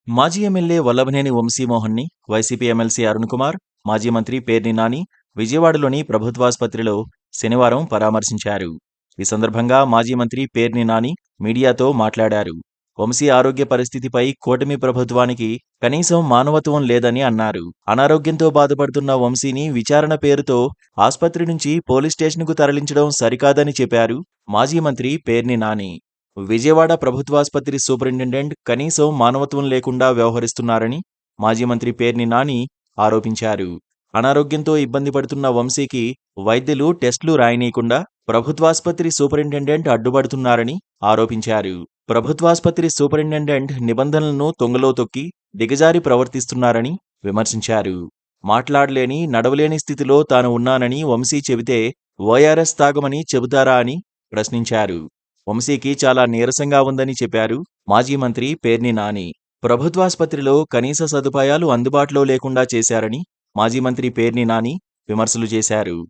మాజీ ఎమ్మెల్యే వల్లభనేని వంశీమోహన్ని, YCP MLC Arun Kumar, మాజీ మంత్రి పేర్ని నాని విజయవాడలోని ప్రభుత్వాసుపత్రిలో శనివారం పరామర్శించారు. ఈ సందర్భంగా మాజీ మంత్రి పేర్ని నాని మీడియాతో మాట్లాడారు. వంశీ ఆరోగ్య పరిస్థితిపై కూటమి ప్రభుత్వానికి కనీసం మానవత్వం లేదని అన్నారు. అనారోగ్యంతో బాధపడుతున్న వంశీని విచారణ పేరుతో ఆస్పత్రి నుంచి పోలీస్ స్టేషన్కు తరలించడం సరికాదని చెప్పారు మాజీ మంత్రి పేర్ని నాని. విజయవాడ ప్రభుత్వాసుపత్రి సూపరింటెండెంట్ కనీసం మానవత్వం లేకుండా వ్యవహరిస్తున్నారని మాజీ మంత్రి పేర్ని నాని ఆరోపించారు. అనారోగ్యంతో ఇబ్బంది పడుతున్న వంశీకి వైద్యులు టెస్టులు రాయనీయకుండా ప్రభుత్వాసుపత్రి సూపరింటెండెంట్ అడ్డుపడుతున్నారని ఆరోపించారు. ప్రభుత్వాసుపత్రి సూపరింటెండెంట్ నిబంధనలను తొంగలో తొక్కి దిగజారి ప్రవర్తిస్తున్నారని విమర్శించారు. మాట్లాడలేని, నడవలేని స్థితిలో తాను ఉన్నానని వంశీ చెబితే ఓఆర్ఎస్ తాగమని చెబుతారా అని ప్రశ్నించారు. వంశీకి చాలా నీరసంగా ఉందని చెప్పారు మాజీ మంత్రి పేర్ని నాని. ప్రభుత్వాసుపత్రిలో కనీస సదుపాయాలు అందుబాటులో లేకుండా చేశారని మాజీ మంత్రి పేర్ని నాని విమర్శలు చేశారు.